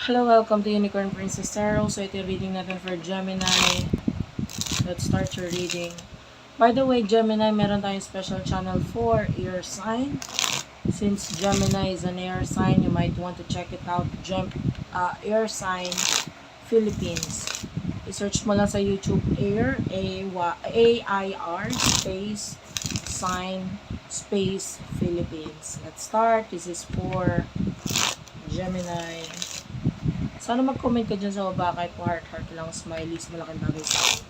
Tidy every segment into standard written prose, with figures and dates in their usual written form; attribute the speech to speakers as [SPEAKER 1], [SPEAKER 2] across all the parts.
[SPEAKER 1] Hello, welcome to Unicorn Princess Tarot. So ito yung reading natin for Gemini. Let's start your reading. By the way, Gemini, meron tayong special channel for air sign. Since Gemini is an air sign, you might want to check it out. Air sign Philippines. I-search mo lang sa YouTube air, A-I-R, space, sign, space, Philippines. Let's start. This is for Gemini. Sana mag-comment ka dyan sa baba kahit po heart lang, smileys, malaking bagay sa akin.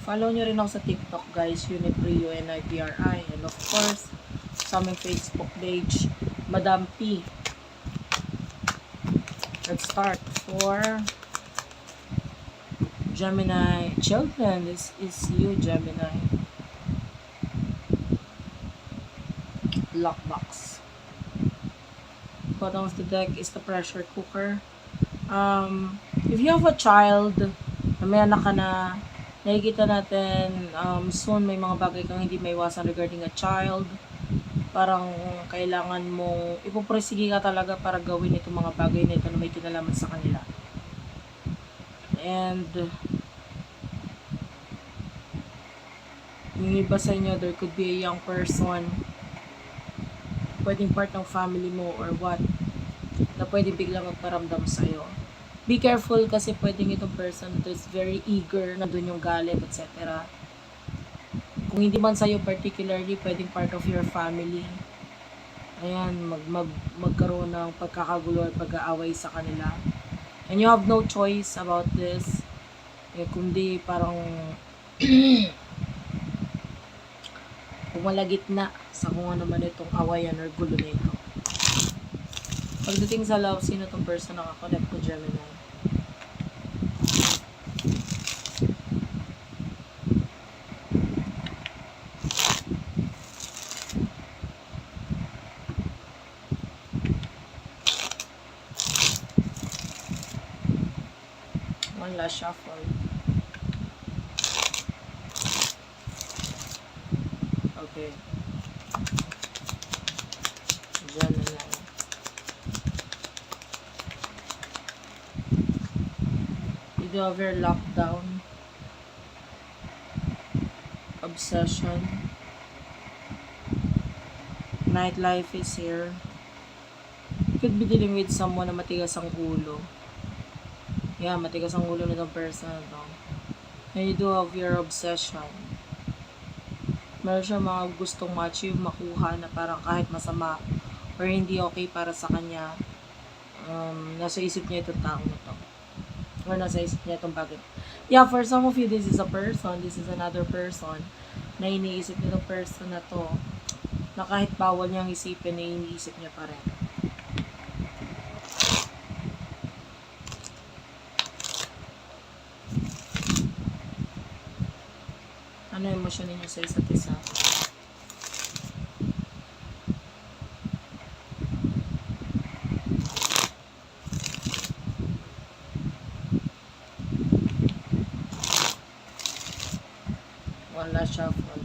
[SPEAKER 1] Follow nyo rin ako sa TikTok guys, Unipri, UNIPRI. And of course, sa aming Facebook page, Madam P. Let's start for Gemini. Children, this is you, Gemini. Lockbox. Bottom of the deck is the pressure cooker. If you have a child, may anak ka na, nakikita natin soon may mga bagay kang hindi maiwasan regarding a child. Parang kailangan mong ipupursige ka talaga para gawin itong mga bagay na ito na may kinalaman sa kanila. And yung iba sa inyo, there could be a young person, pwedeng part ng family mo or what, na pwedeng biglang magparamdam sa'yo. Be careful kasi pwedeng itong person that is very eager, na dun yung galit, etc. Kung hindi man sa'yo particularly, pwedeng part of your family. Ayan, magkaroon ng pagkakagulo at pag-aaway sa kanila. And you have no choice about this. Kundi parang pumalagitna sa kung ano man itong awayan or gulo na ito. Pagdating sa love, sino itong person na nakakonect ko, Gemini? One last shuffle. Okay. Gemini. You do have your lockdown. Obsession. Nightlife is here. You could be dealing with someone na matigas ang ulo. Yeah, matigas ang ulo nitong person na to. And you do have your obsession. Meron siya mga gustong ma-achieve, makuha na parang kahit masama or hindi okay para sa kanya, nasa isip niya itong tao na to. Or nasa isip niya itong bagay. Yeah, for some of you, this is a person, this is another person na iniisip nitong person na to, na kahit bawal niyang isipin, na iniisip niya pa rin. Ano yung emosyon ninyo sa isa't isa? One last shuffle.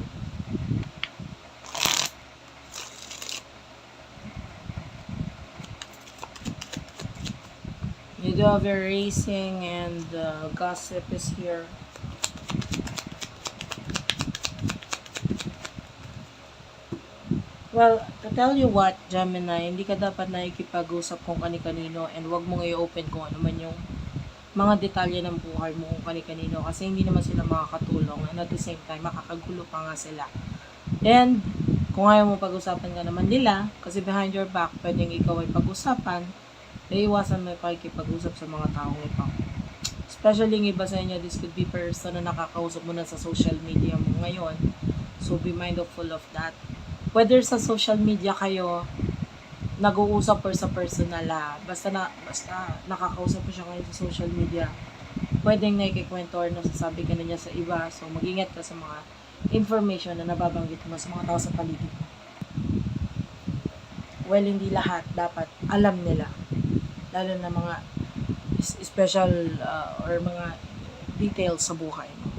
[SPEAKER 1] You do have your racing and gossip is here. Well, to tell you what, Gemini, hindi ka dapat nakikipag-usap kung kani-kanino and wag mong i-open kung ano man yung mga detalye ng buhay mo kung kani-kanino kasi hindi naman sila makakatulong and at the same time, makakagulo pa nga sila. And kung ayaw mo pag-usapan ka naman nila, kasi behind your back, pwedeng ikaw ay pag-usapan, naiiwasan mo yung pakikipag-usap sa mga taong ito. Especially yung iba sa inyo, this could be person na nakakausap mo na sa social media mo ngayon. So be mindful of that. Whether sa social media kayo nag-uusap or sa personal, basta nakakausap mo siya ngayon sa social media, pwedeng nakikikwento or nasasabi ka na niya sa iba. So mag-ingat ka sa mga information na nababanggit mo sa mga tao sa paligid mo. Well, hindi lahat dapat alam nila, lalo na mga special or mga details sa buhay mo.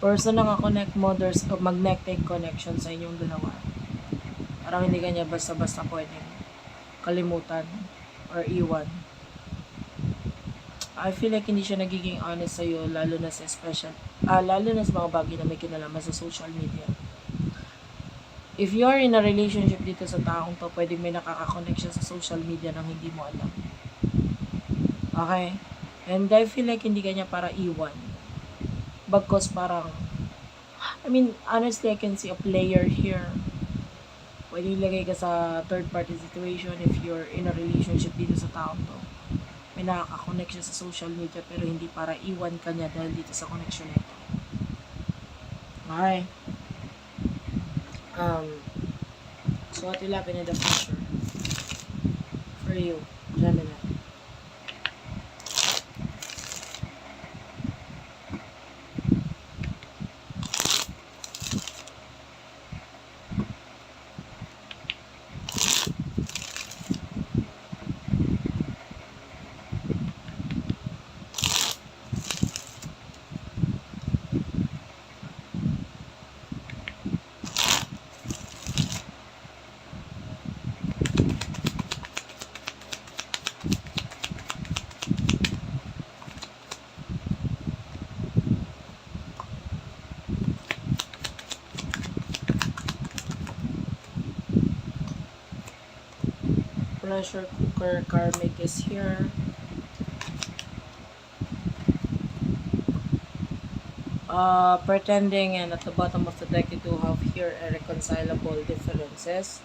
[SPEAKER 1] Person na ka-connect mo, there's a magnetic connection sa inyong dalawa. Parang hindi kanya basta-basta pwedeng kalimutan or iwan. I feel like hindi siya nagiging honest sa'yo, lalo na sa lalo na sa mga bagay na may kinalaman sa social media. If you are in a relationship dito sa taong to, pwedeng may nakaka-connect siya sa social media nang hindi mo alam. Okay? And I feel like hindi kanya para iwan. Bagkos parang, honestly, I can see a player here. Pwede ilagay ka sa third party situation if you're in a relationship dito sa taong to. May nakaka-connect siya sa social media pero hindi para iwan ka niya dahil dito sa connection na ito. Okay. So what will happen in the future for you, Gemini? Pressure cooker karmic is here. Pretending, and at the bottom of the deck you do have here irreconcilable differences.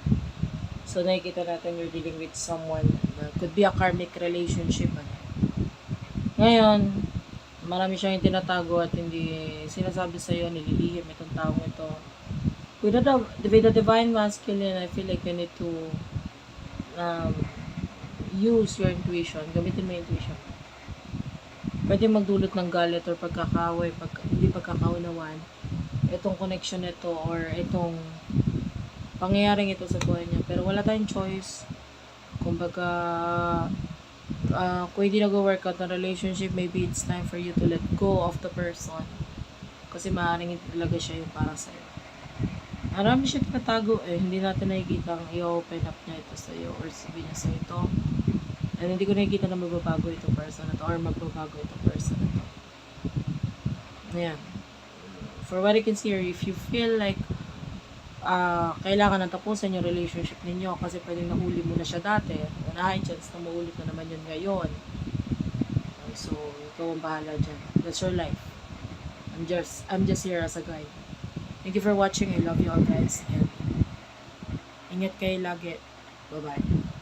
[SPEAKER 1] So nakikita natin you're dealing with someone na could be a karmic relationship. Ngayon, marami siyang tinatago at hindi sinasabi sa'yo, nililihim itong taong ito. With the divine masculine, I feel like you need to use your intuition. Gamitin mo yung intuition. Pwede magdulot ng galit or pagkakaway, hindi pagkakaunawan. Itong connection nito or itong pangyayaring ito sa buhay niya. Pero wala tayong choice. Kumbaga, kung hindi nag-work out ang relationship, maybe it's time for you to let go of the person. Kasi maaaring hindi talaga siya yung para sa'yo. Marami siya tinatago hindi natin nakikita ang i-open up niya ito sa'yo or sabihin niya sa'yo ito. And hindi ko nakikita na magbabago itong person na to or magbabago itong person na to. Ayan. For what I can see here, if you feel like kailangan na tapusin yung relationship ninyo kasi pwedeng nahuli mo na siya dati, high chance na maulit na naman yun ngayon. So, ikaw ang bahala dyan. That's your life. I'm just here as a guide. Thank you for watching. I love you all guys. And ingat kayo lagi. Bye-bye.